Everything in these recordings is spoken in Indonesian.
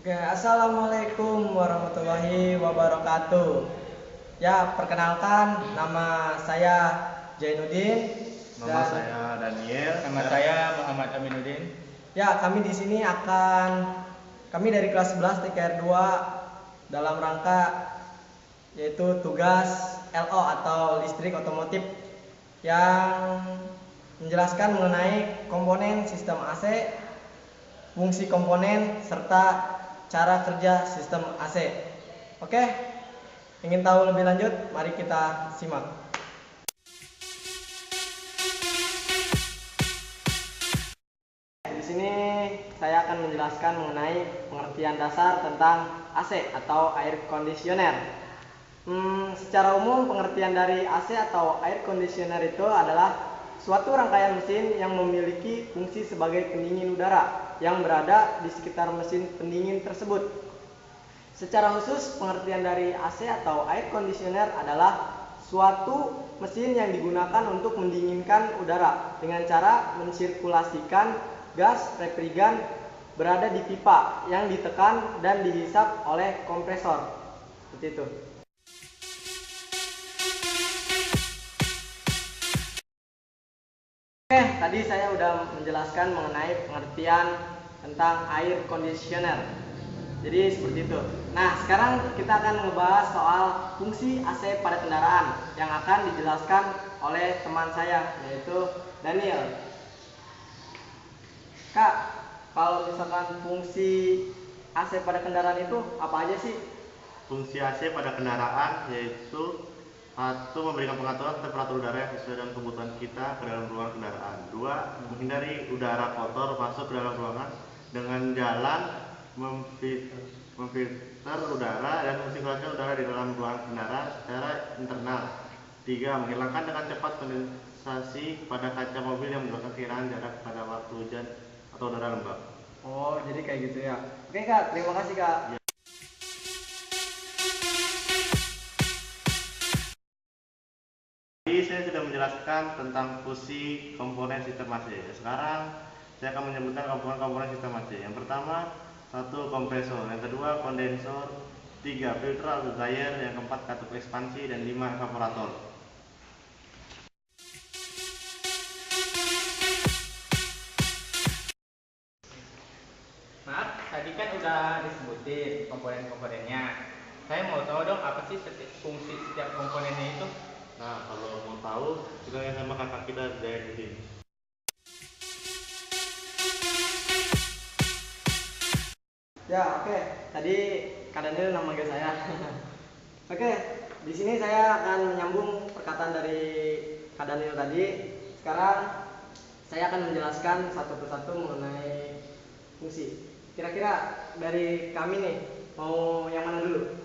Oke, assalamualaikum warahmatullahi wabarakatuh. Ya, perkenalkan nama saya Jainuddin Nama dan saya Daniel. Nama saya Muhammad Aminuddin. ya kami di sini kami dari kelas 11 TKR 2 dalam rangka yaitu tugas LO atau listrik otomotif yang menjelaskan mengenai komponen sistem AC, fungsi komponen serta cara kerja sistem AC. Oke, ingin tahu lebih lanjut? Mari kita simak. Di sini saya akan menjelaskan mengenai pengertian dasar tentang AC atau air conditioner. Secara umum pengertian dari AC atau air conditioner itu adalah suatu rangkaian mesin yang memiliki fungsi sebagai pendingin udara yang berada di sekitar mesin pendingin tersebut. Secara khusus, pengertian dari AC atau air conditioner adalah suatu mesin yang digunakan untuk mendinginkan udara dengan cara mensirkulasikan gas refrigeran berada di pipa yang ditekan dan dihisap oleh kompresor. Seperti itu. Oke, tadi saya sudah menjelaskan mengenai pengertian tentang air conditioner. Jadi seperti itu. Nah, sekarang kita akan ngebahas soal fungsi AC pada kendaraan yang akan dijelaskan oleh teman saya yaitu Daniel. Kak, kalau misalkan fungsi AC pada kendaraan itu apa aja sih? Fungsi AC pada kendaraan yaitu satu, memberikan pengaturan temperatur udara yang sesuai dengan kebutuhan kita ke dalam ruangan kendaraan. Dua, menghindari udara kotor masuk ke dalam ruangan dengan jalan memfilter udara dan mensirkulasikan udara di dalam ruangan kendaraan secara internal. Tiga, menghilangkan dengan cepat kondensasi pada kaca mobil yang menyebabkan kehilangan jarak pada waktu hujan atau udara lembab. Oh, jadi kayak gitu ya. Oke Kak, terima kasih Kak. Ya. Tadi saya sudah menjelaskan tentang fungsi komponen sistem AC. Sekarang saya akan menyebutkan komponen sistem AC. Yang pertama, satu, kompresor. Yang kedua, kondensor. Tiga, filter atau dryer. Yang keempat, katup ekspansi. Dan lima, evaporator. Maaf, tadi kan udah disebutin komponen-komponennya. Saya mau tahu dong apa sih fungsi setiap komponennya itu? Nah, kalau mau tahu, kita tanya sama kakak kita Zainuddin. Ya, oke. Tadi Kak Daniel nama manggil saya. Oke, di sini saya akan menyambung perkataan dari Kak Daniel tadi. Sekarang saya akan menjelaskan satu persatu mengenai fungsi. Kira-kira dari kami nih mau yang mana dulu?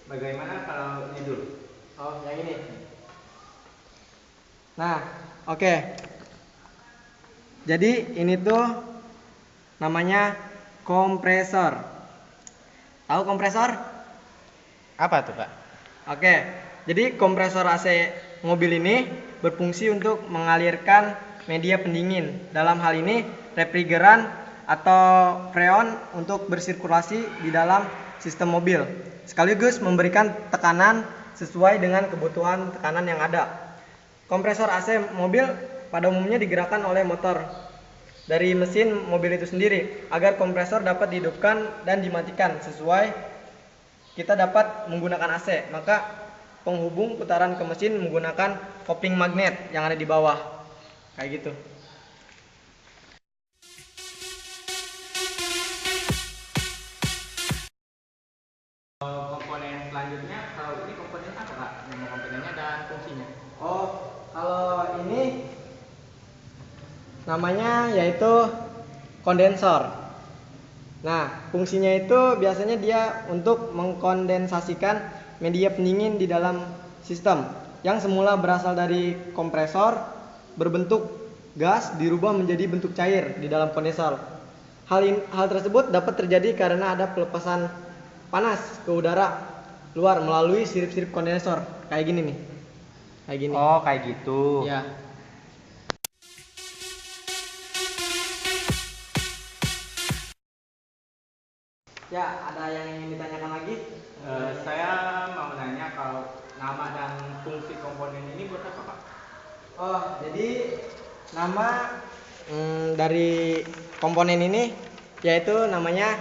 Bagaimana kalau ini dulu? Oh, yang ini. Nah, oke. Jadi ini tuh namanya kompresor. Tahu kompresor? Apa tuh, Pak? Oke. Jadi kompresor AC mobil ini berfungsi untuk mengalirkan media pendingin. Dalam hal ini refrigeran atau freon untuk bersirkulasi di dalam sistem mobil, sekaligus memberikan tekanan sesuai dengan kebutuhan tekanan yang ada. Kompresor AC mobil pada umumnya digerakkan oleh motor dari mesin mobil itu sendiri agar kompresor dapat dihidupkan dan dimatikan sesuai kita dapat menggunakan AC. Maka penghubung putaran ke mesin menggunakan kopling magnet yang ada di bawah. Kayak gitu. Komponen selanjutnya, kalau ini komponen apa, Kak? Nama komponennya dan fungsinya. Oh, kalau ini namanya yaitu kondensor. Nah, fungsinya itu biasanya dia untuk mengkondensasikan media pendingin di dalam sistem yang semula berasal dari kompresor berbentuk gas dirubah menjadi bentuk cair di dalam kondensor. Hal tersebut dapat terjadi karena ada pelepasan panas ke udara luar melalui sirip-sirip kondensor. Kayak gini nih. Kayak gini. Oh, kayak gitu. Ya. Ya, ada yang ingin ditanyakan lagi? Saya mau nanya kalau nama dan fungsi komponen ini buat apa, Pak? Oh, jadi nama dari komponen ini yaitu namanya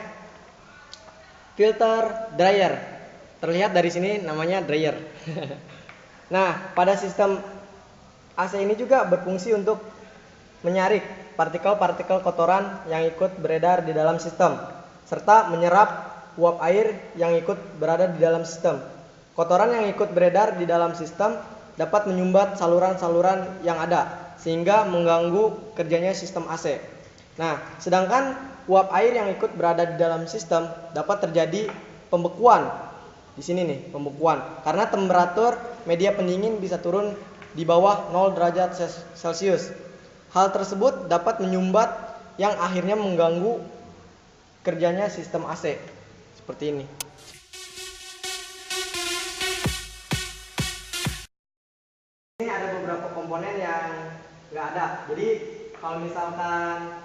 filter dryer. Terlihat dari sini namanya dryer. Nah, pada sistem AC ini juga berfungsi untuk menyaring partikel-partikel kotoran yang ikut beredar di dalam sistem, serta menyerap uap air yang ikut berada di dalam sistem. Kotoran yang ikut beredar di dalam sistem dapat menyumbat saluran-saluran yang ada, sehingga mengganggu kerjanya sistem AC. Nah, sedangkan uap air yang ikut berada di dalam sistem dapat terjadi pembekuan. Di sini nih, pembekuan. Karena temperatur media pendingin bisa turun di bawah 0 derajat Celcius. Hal tersebut dapat menyumbat yang akhirnya mengganggu kerjanya sistem AC. Seperti ini. Ini ada beberapa komponen yang nggak ada. Jadi kalau misalkan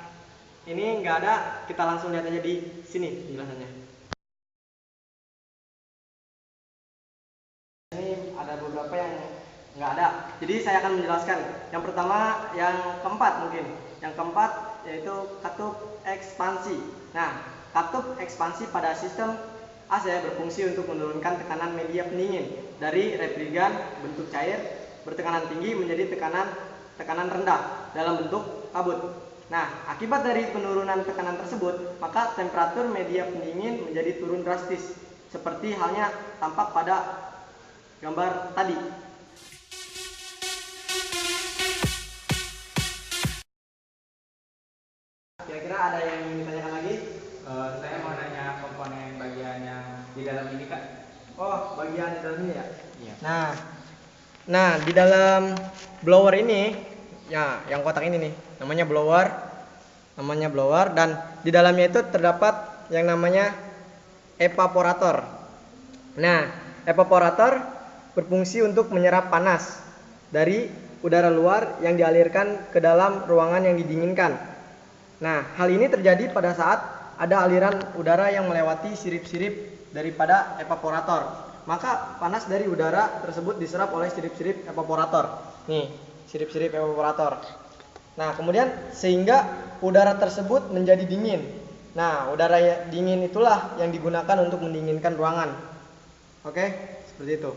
ini nggak ada, kita langsung lihat aja di sini penjelasannya. Ini ada beberapa yang nggak ada. Jadi saya akan menjelaskan. Yang pertama, yang keempat mungkin. Yang keempat yaitu katup ekspansi. Nah, katup ekspansi pada sistem AC berfungsi untuk menurunkan tekanan media pendingin dari refrigeran bentuk cair bertekanan tinggi menjadi tekanan rendah dalam bentuk kabut. Nah, akibat dari penurunan tekanan tersebut, maka temperatur media pendingin menjadi turun drastis, seperti halnya tampak pada gambar tadi. Kira-kira ada yang ingin ditanyakan lagi? Saya mau nanya komponen bagian yang di dalam ini, Kak. Oh, bagian di dalam ini ya? Iya. Nah, di dalam blower ini, ya, yang kotak ini nih, namanya blower, dan di dalamnya itu terdapat yang namanya evaporator. Nah, evaporator berfungsi untuk menyerap panas dari udara luar yang dialirkan ke dalam ruangan yang didinginkan. Nah, hal ini terjadi pada saat ada aliran udara yang melewati sirip-sirip daripada evaporator. Maka panas dari udara tersebut diserap oleh sirip-sirip evaporator. Nih, sirip-sirip evaporator. Nah, kemudian sehingga udara tersebut menjadi dingin. Nah, udara dingin itulah yang digunakan untuk mendinginkan ruangan. Oke, seperti itu.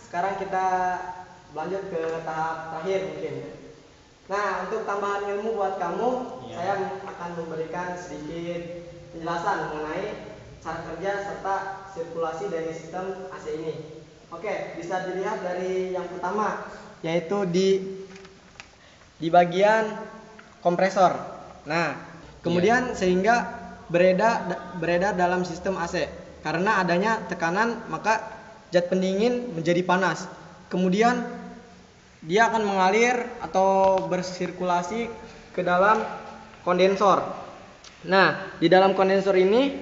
Sekarang kita lanjut ke tahap terakhir mungkin. Nah, untuk tambahan ilmu buat kamu, saya akan memberikan sedikit penjelasan mengenai cara kerja serta sirkulasi dari sistem AC ini. Oke, bisa dilihat dari yang pertama, yaitu di bagian kompresor. Nah, kemudian sehingga beredar dalam sistem AC. Karena adanya tekanan, maka zat pendingin menjadi panas. Kemudian dia akan mengalir atau bersirkulasi ke dalam kondensor. Nah, di dalam kondensor ini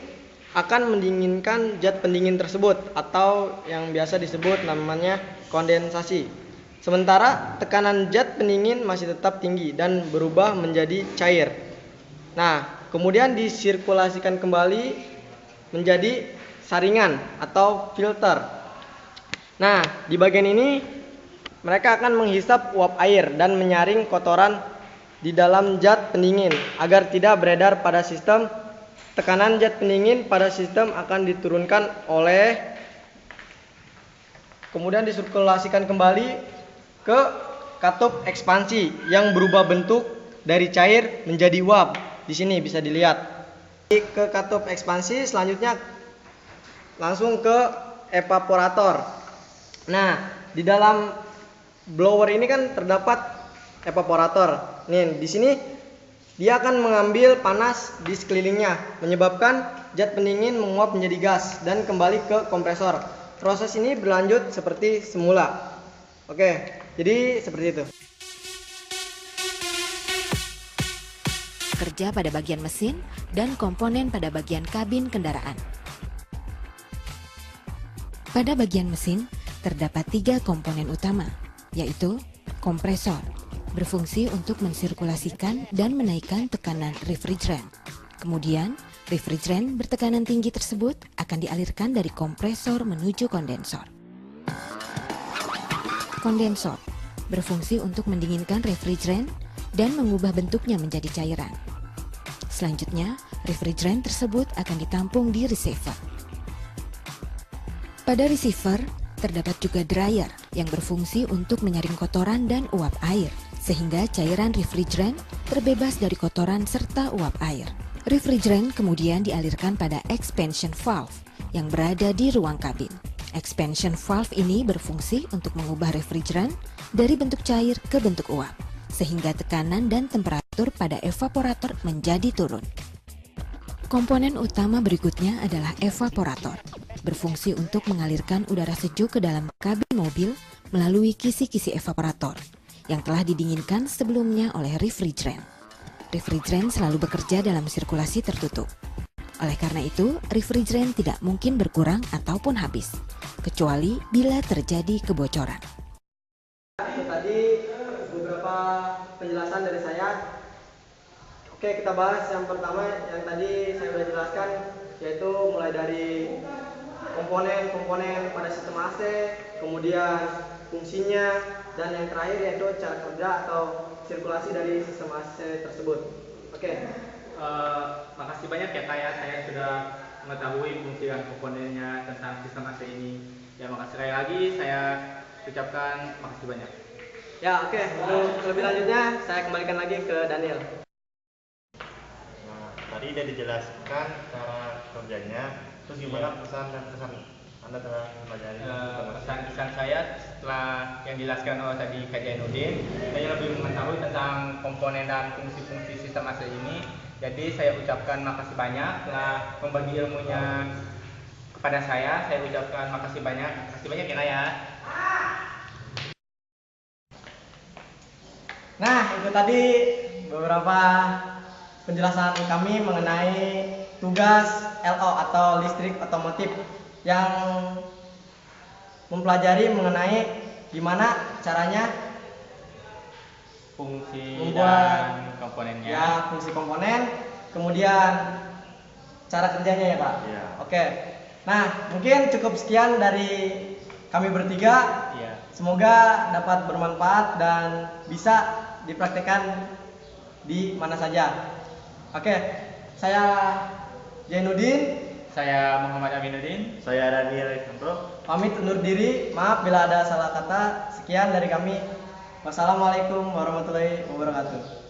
akan mendinginkan zat pendingin tersebut atau yang biasa disebut namanya kondensasi. Sementara tekanan zat pendingin masih tetap tinggi dan berubah menjadi cair. Nah, kemudian disirkulasikan kembali menjadi saringan atau filter. Nah, di bagian ini mereka akan menghisap uap air dan menyaring kotoran di dalam zat pendingin agar tidak beredar pada sistem. Tekanan zat pendingin pada sistem akan diturunkan kemudian disirkulasikan kembali ke katup ekspansi yang berubah bentuk dari cair menjadi uap. Di sini bisa dilihat. Ke katup ekspansi selanjutnya langsung ke evaporator. Nah, di dalam blower ini kan terdapat evaporator. Nih, di sini dia akan mengambil panas di sekelilingnya, menyebabkan zat pendingin menguap menjadi gas dan kembali ke kompresor. Proses ini berlanjut seperti semula. Oke, jadi seperti itu. Kerja pada bagian mesin dan komponen pada bagian kabin kendaraan. Pada bagian mesin, terdapat 3 komponen utama, yaitu kompresor, berfungsi untuk mensirkulasikan dan menaikkan tekanan refrigeran. Kemudian, refrigeran bertekanan tinggi tersebut akan dialirkan dari kompresor menuju kondensor. Kondensor berfungsi untuk mendinginkan refrigeran dan mengubah bentuknya menjadi cairan. Selanjutnya, refrigeran tersebut akan ditampung di receiver. Pada receiver, terdapat juga dryer yang berfungsi untuk menyaring kotoran dan uap air, sehingga cairan refrigeran terbebas dari kotoran serta uap air. Refrigeran kemudian dialirkan pada expansion valve yang berada di ruang kabin. Expansion valve ini berfungsi untuk mengubah refrigeran dari bentuk cair ke bentuk uap, sehingga tekanan dan temperatur pada evaporator menjadi turun. Komponen utama berikutnya adalah evaporator, berfungsi untuk mengalirkan udara sejuk ke dalam kabin mobil melalui kisi-kisi evaporator yang telah didinginkan sebelumnya oleh refrigeran. Refrigeran selalu bekerja dalam sirkulasi tertutup. Oleh karena itu, refrigeran tidak mungkin berkurang ataupun habis, kecuali bila terjadi kebocoran. Itu tadi beberapa penjelasan dari saya. Oke, kita bahas yang pertama yang tadi saya sudah jelaskan, yaitu mulai dari komponen-komponen pada sistem AC, kemudian fungsinya, dan yang terakhir yaitu cara kerja atau sirkulasi dari sistem AC tersebut. Oke. Makasih banyak ya Kak ya, saya sudah mengetahui fungsi dan komponennya tentang sistem AC ini. Ya, makasih sekali lagi, saya ucapkan makasih banyak. Ya, oke. Untuk lebih lanjutnya saya kembalikan lagi ke Daniel. Nah, tadi udah dijelaskan cara kerjanya. Terus gimana pesan dan kesan Anda telah mempelajari Pesan-pesan saya setelah yang dijelaskan oleh tadi Kak Jainuddin, saya lebih mengetahui tentang komponen dan fungsi-fungsi sistem AC ini. Jadi saya ucapkan makasih banyak telah membagi ilmunya kepada saya. Saya ucapkan makasih banyak ya Kak ya. Nah, itu tadi beberapa penjelasan kami mengenai tugas LO atau listrik otomotif yang mempelajari mengenai gimana caranya Fungsi membuat dan komponennya. ya fungsi komponen, kemudian cara kerjanya ya Pak. Iya. Oke. Nah, mungkin cukup sekian dari kami bertiga. Iya. Semoga dapat bermanfaat dan bisa dipraktikkan di mana saja. Oke, saya Jainuddin, Saya Muhammad Aminuddin. Saya Daniel Isanto. pamit undur diri. Maaf bila ada salah kata. Sekian dari kami. Wassalamualaikum warahmatullahi wabarakatuh.